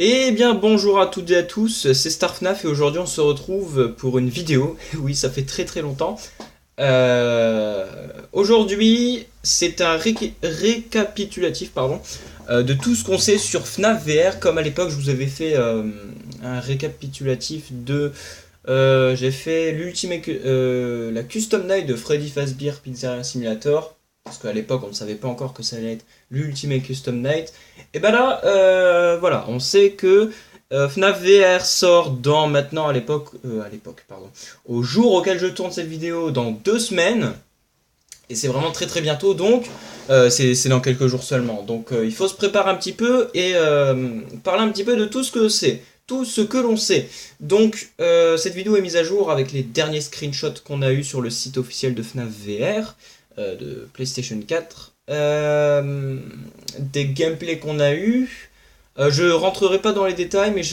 Eh bien bonjour à toutes et à tous, c'est StarFNAF et aujourd'hui on se retrouve pour une vidéo. Oui, ça fait très très longtemps. Euh, Aujourd'hui c'est un récapitulatif de tout ce qu'on sait sur FNAF VR. Comme à l'époque je vous avais fait un récapitulatif de... j'ai fait la Custom Night de Freddy Fazbear Pizzeria Simulator. Parce qu'à l'époque on ne savait pas encore que ça allait être l'Ultimate Custom Night. Et ben là, voilà, on sait que FNAF VR sort dans maintenant pardon, au jour auquel je tourne cette vidéo dans 2 semaines. Et c'est vraiment très très bientôt, donc c'est dans quelques jours seulement. Donc il faut se préparer un petit peu et parler un petit peu de tout ce que c'est, tout ce que l'on sait. Donc cette vidéo est mise à jour avec les derniers screenshots qu'on a eu sur le site officiel de FNAF VR, de PlayStation 4, des gameplays qu'on a eu. Je rentrerai pas dans les détails, mais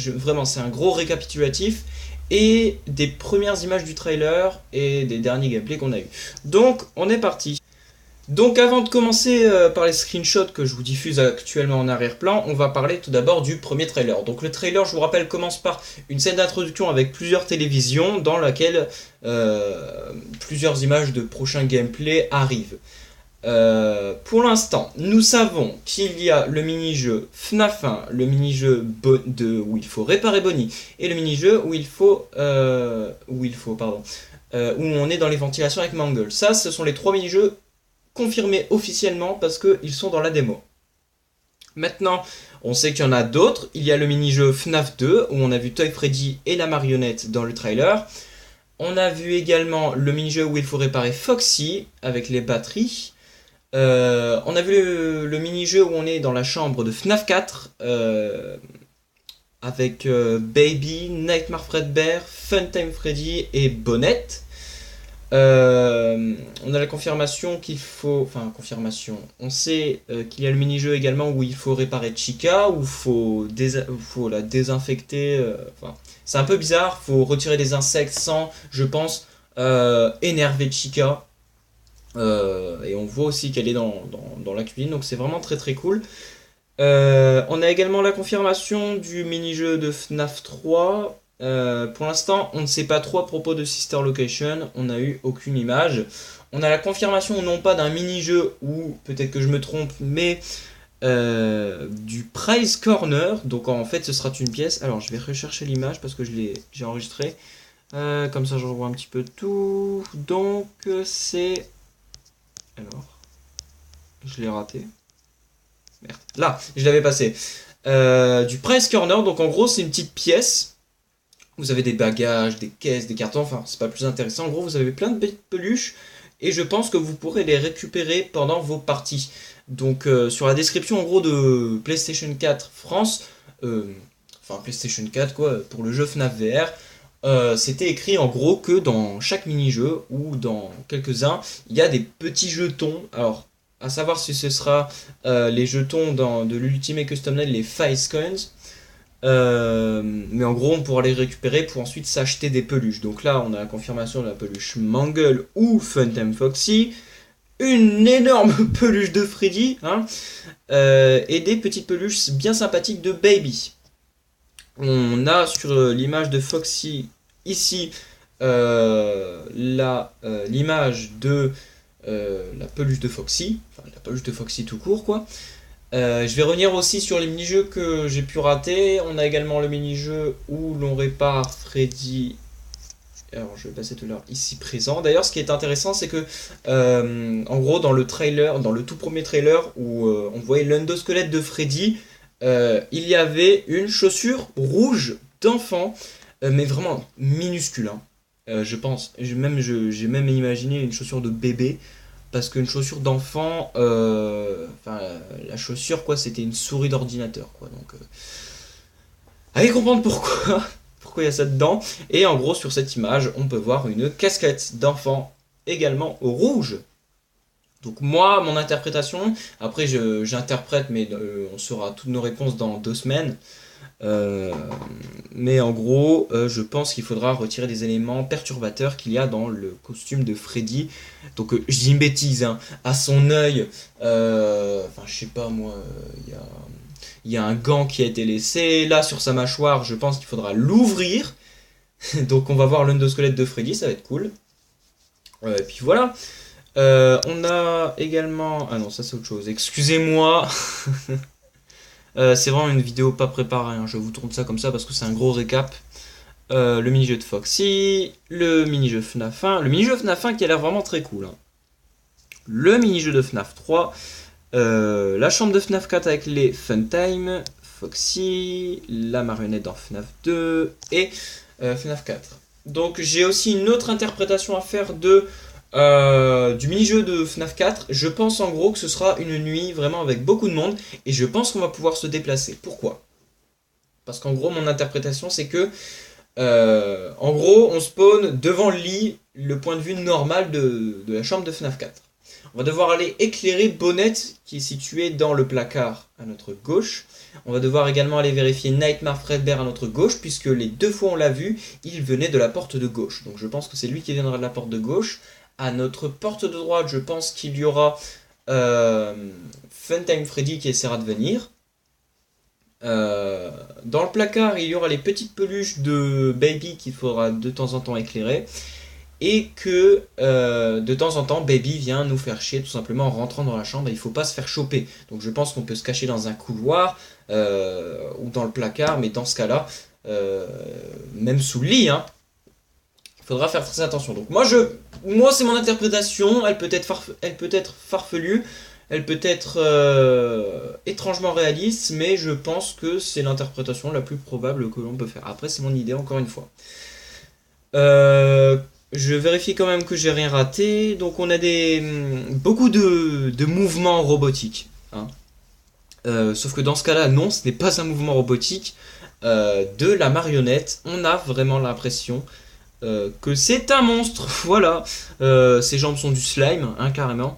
vraiment c'est un gros récapitulatif et des premières images du trailer et des derniers gameplays qu'on a eu. Donc on est parti. Donc avant de commencer par les screenshots que je vous diffuse actuellement en arrière-plan, on va parler tout d'abord du premier trailer. Donc le trailer, je vous rappelle, commence par une scène d'introduction avec plusieurs télévisions dans laquelle plusieurs images de prochains gameplays arrivent. Pour l'instant, nous savons qu'il y a le mini-jeu FNAF 1, le mini-jeu où il faut réparer Bonnie, et le mini-jeu où on est dans les ventilations avec Mangle. Ça, ce sont les trois mini-jeux confirmés officiellement parce qu'ils sont dans la démo. Maintenant, on sait qu'il y en a d'autres. Il y a le mini-jeu FNAF 2 où on a vu Toy Freddy et la marionnette dans le trailer. On a vu également le mini-jeu où il faut réparer Foxy avec les batteries. On a vu le mini-jeu où on est dans la chambre de FNAF 4 avec Baby, Nightmare Fredbear, Funtime Freddy et Bonnette. On a la confirmation qu'il faut... Enfin, confirmation. On sait qu'il y a le mini-jeu également où il faut réparer Chica, où faut la désinfecter. C'est un peu bizarre, faut retirer des insectes sans, je pense, énerver Chica. Et on voit aussi qu'elle est dans la cuisine, donc c'est vraiment très très cool. On a également la confirmation du mini-jeu de FNAF 3. Pour l'instant, on ne sait pas trop à propos de Sister Location, on n'a eu aucune image. On a la confirmation non pas d'un mini-jeu, ou peut-être que je me trompe, mais du Prize Corner. Donc en fait, ce sera une pièce. Alors je vais rechercher l'image parce que j'ai enregistré. Comme ça, je revois un petit peu tout. Donc c'est... Alors, je l'ai raté. Merde. Là, je l'avais passé. Du Price Corner, donc en gros, c'est une petite pièce. Vous avez des bagages, des caisses, des cartons, enfin, c'est pas plus intéressant. En gros, vous avez plein de petites peluches et je pense que vous pourrez les récupérer pendant vos parties. Donc, sur la description, en gros, de PlayStation 4 France, PlayStation 4, quoi, pour le jeu FNAF VR, c'était écrit en gros que dans chaque mini-jeu ou dans quelques-uns, il y a des petits jetons. Alors, à savoir si ce sera les jetons de l'Ultimate Custom Night, les Face Coins. Mais en gros, on pourra les récupérer pour ensuite s'acheter des peluches. Donc là, on a la confirmation de la peluche Mangle ou Funtime Foxy. Une énorme peluche de Freddy. Hein, et des petites peluches bien sympathiques de Baby. On a sur l'image de Foxy ici l'image de la peluche de Foxy, enfin la peluche de Foxy tout court quoi. Je vais revenir aussi sur les mini-jeux que j'ai pu rater. On a également le mini-jeu où l'on répare Freddy. Alors je vais passer tout l'heure ici présent. D'ailleurs ce qui est intéressant c'est que en gros dans le trailer, dans le tout premier trailer où on voyait l'endosquelette de Freddy, il y avait une chaussure rouge d'enfant, mais vraiment minuscule. Hein. Je pense, j'ai même imaginé une chaussure de bébé, parce qu'une chaussure d'enfant, la chaussure quoi, c'était une souris d'ordinateur quoi. Donc, allez comprendre pourquoi, pourquoi il y a ça dedans. Et en gros sur cette image, on peut voir une casquette d'enfant également au rouge. Donc moi, mon interprétation, après j'interprète, mais on saura toutes nos réponses dans 2 semaines. Mais en gros, je pense qu'il faudra retirer des éléments perturbateurs qu'il y a dans le costume de Freddy. Donc je dis une bêtise, hein, à son œil, je sais pas moi, il y a... Il y a un gant qui a été laissé. Là, sur sa mâchoire, je pense qu'il faudra l'ouvrir. Donc on va voir l'endosquelette de Freddy, ça va être cool. Et puis voilà. On a également... Ah non, ça c'est autre chose. Excusez-moi. C'est vraiment une vidéo pas préparée. Hein. Je vous tourne ça comme ça parce que c'est un gros récap. Le mini-jeu de Foxy. Le mini-jeu FNAF 1. Le mini-jeu FNAF 1 qui a l'air vraiment très cool. Hein. Le mini-jeu de FNAF 3. La chambre de FNAF 4 avec les Funtime. Foxy. La marionnette dans FNAF 2. Et FNAF 4. Donc j'ai aussi une autre interprétation à faire du mini-jeu de FNAF 4. Je pense en gros que ce sera une nuit vraiment avec beaucoup de monde. Et je pense qu'on va pouvoir se déplacer. Pourquoi? Parce qu'en gros mon interprétation c'est que en gros on spawn devant le lit, le point de vue normal de la chambre de FNAF 4. On va devoir aller éclairer Bonnette qui est située dans le placard à notre gauche. On va devoir également aller vérifier Nightmare Fredbear à notre gauche, puisque les 2 fois on l'a vu, il venait de la porte de gauche. Donc je pense que c'est lui qui viendra de la porte de gauche. À notre porte de droite, je pense qu'il y aura Funtime Freddy qui essaiera de venir. Dans le placard, il y aura les petites peluches de Baby qu'il faudra de temps en temps éclairer. Et que de temps en temps Baby vient nous faire chier tout simplement en rentrant dans la chambre et il ne faut pas se faire choper. Donc je pense qu'on peut se cacher dans un couloir ou dans le placard, mais dans ce cas là même sous le lit, hein, il faudra faire très attention. Donc moi c'est mon interprétation, elle peut être farfelue, elle peut être étrangement réaliste, mais je pense que c'est l'interprétation la plus probable que l'on peut faire. Après c'est mon idée encore une fois. Je vérifie quand même que j'ai rien raté. Donc on a beaucoup de mouvements robotiques. Hein. Sauf que dans ce cas-là, non, ce n'est pas un mouvement robotique de la marionnette. On a vraiment l'impression que c'est un monstre. Voilà. Ses jambes sont du slime, hein, carrément.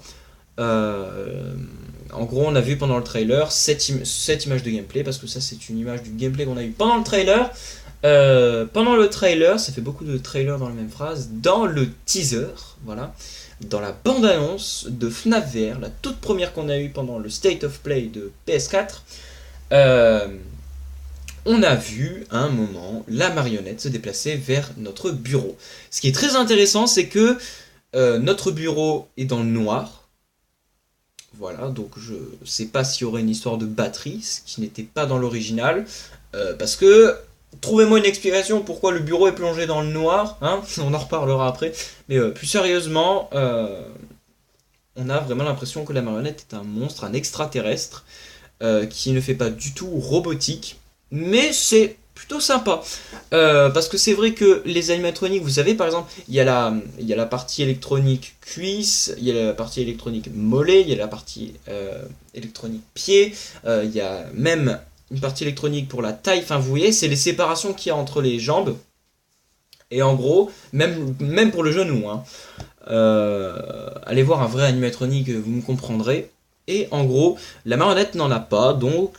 En gros, on a vu pendant le trailer cette image de gameplay, parce que ça c'est une image du gameplay qu'on a eu pendant le trailer. Pendant le trailer, ça fait beaucoup de trailers dans la même phrase, dans le teaser, voilà, dans la bande-annonce de FNAF VR, la toute première qu'on a eue pendant le State of Play de PS4, on a vu à un moment la marionnette se déplacer vers notre bureau. Ce qui est très intéressant, c'est que notre bureau est dans le noir. Voilà, donc je sais pas s'il y aurait une histoire de batterie, ce qui n'était pas dans l'original, parce que trouvez-moi une explication pourquoi le bureau est plongé dans le noir, hein, on en reparlera après. Mais plus sérieusement, on a vraiment l'impression que la marionnette est un monstre, un extraterrestre, qui ne fait pas du tout robotique, mais c'est plutôt sympa. Parce que c'est vrai que les animatroniques, vous savez par exemple, il y a la partie électronique cuisse, il y a la partie électronique mollet, il y a la partie électronique pied, il y a même une partie électronique pour la taille, enfin vous voyez, c'est les séparations qu'il y a entre les jambes. Et en gros, même pour le genou, hein, allez voir un vrai animatronique, vous me comprendrez. Et en gros, la marionnette n'en a pas, donc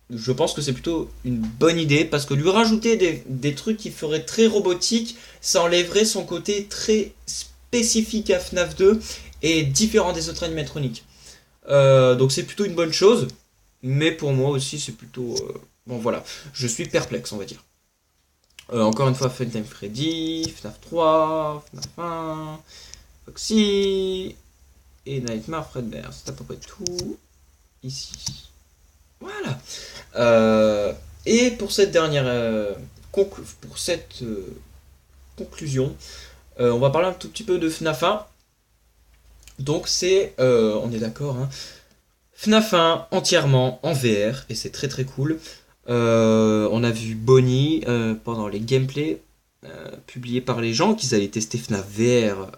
je pense que c'est plutôt une bonne idée, parce que lui rajouter des trucs qui feraient très robotique, ça enlèverait son côté très spécifique à FNAF 2 et différent des autres animatroniques. Donc c'est plutôt une bonne chose. Mais pour moi aussi, c'est plutôt... bon, voilà. Je suis perplexe, on va dire. Encore une fois, Funtime Freddy, FNAF 3, FNAF 1, Foxy et Nightmare Fredbear. C'est à peu près tout ici. Voilà. Et pour cette dernière... conclusion, on va parler un tout petit peu de FNAF 1. Donc c'est... on est d'accord, hein, FNAF 1 entièrement en VR et c'est très très cool. On a vu Bonnie pendant les gameplays publiés par les gens qu'ils allaient tester FNAF VR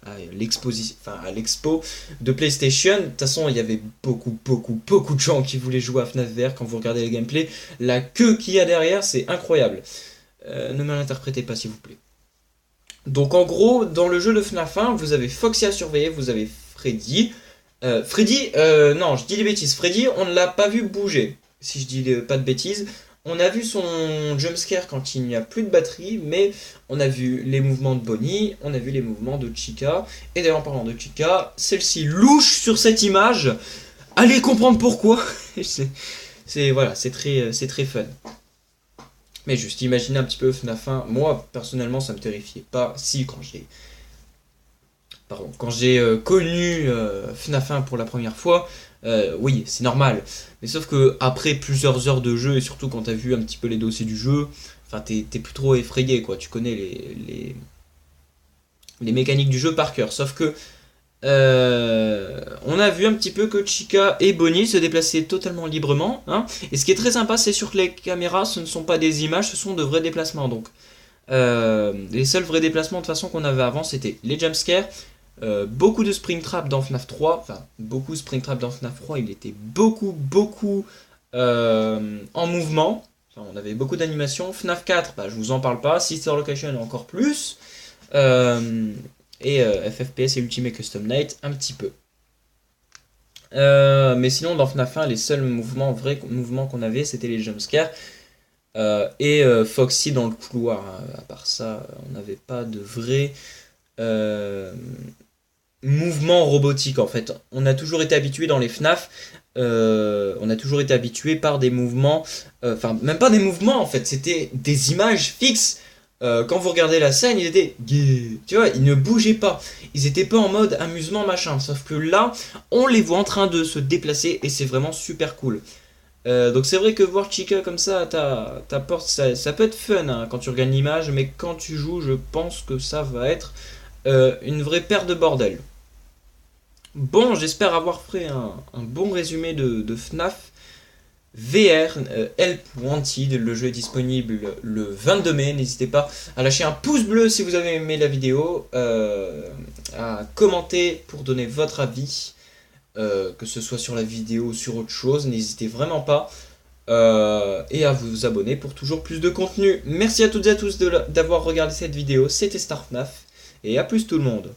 à l'expo de PlayStation. De toute façon, il y avait beaucoup de gens qui voulaient jouer à FNAF VR quand vous regardez les gameplays. La queue qu'il y a derrière, c'est incroyable. Ne malinterprétez pas s'il vous plaît. Donc en gros, dans le jeu de FNAF 1, vous avez Foxy à surveiller, vous avez Freddy. Non, je dis des bêtises. Freddy, on ne l'a pas vu bouger, si je dis pas de bêtises. On a vu son jumpscare quand il n'y a plus de batterie, mais on a vu les mouvements de Bonnie, on a vu les mouvements de Chica. Et d'ailleurs, en parlant de Chica, celle-ci louche sur cette image. Allez comprendre pourquoi. Voilà, c'est très fun. Mais juste imaginez un petit peu FNAF 1. Moi, personnellement, ça me terrifiait pas. Si, quand j'ai connu FNAF 1 pour la première fois, oui, c'est normal. Mais sauf que après plusieurs heures de jeu, et surtout quand t'as vu un petit peu les dossiers du jeu, enfin, t'es plus trop effrayé, quoi. Tu connais les mécaniques du jeu par cœur. Sauf que on a vu un petit peu que Chica et Bonnie se déplaçaient totalement librement, hein. Et ce qui est très sympa, c'est sur que les caméras, ce ne sont pas des images, ce sont de vrais déplacements. Donc, les seuls vrais déplacements de façon qu'on avait avant, c'était les jumpscares, beaucoup de Springtrap dans FNAF 3, enfin, beaucoup de Springtrap dans FNAF 3, il était beaucoup en mouvement. Enfin, on avait beaucoup d'animations. FNAF 4, bah, je vous en parle pas. Sister Location, encore plus. Euh, FFPS et Ultimate Custom Night, un petit peu. Mais sinon, dans FNAF 1, les seuls vrais mouvements qu'on avait, c'était les jumpscares. Foxy dans le couloir, hein. À part ça, on n'avait pas de vrai mouvement robotique en fait. On a toujours été habitué dans les FNAF, on a toujours été habitué par des mouvements, enfin même pas des mouvements en fait, c'était des images fixes. Quand vous regardez la scène, ils étaient gays, tu vois, ils ne bougeaient pas, ils étaient pas en mode amusement machin. Sauf que là, on les voit en train de se déplacer et c'est vraiment super cool. Donc c'est vrai que voir Chica comme ça à ta porte, ça peut être fun hein, quand tu regardes l'image, mais quand tu joues, je pense que ça va être une vraie paire de bordel. Bon, j'espère avoir fait un bon résumé de FNAF VR Help Wanted. Le jeu est disponible le 22 mai. N'hésitez pas à lâcher un pouce bleu si vous avez aimé la vidéo, à commenter pour donner votre avis, que ce soit sur la vidéo ou sur autre chose. N'hésitez vraiment pas. Et à vous abonner pour toujours plus de contenu. Merci à toutes et à tous d'avoir regardé cette vidéo. C'était StarFNAF et à plus tout le monde.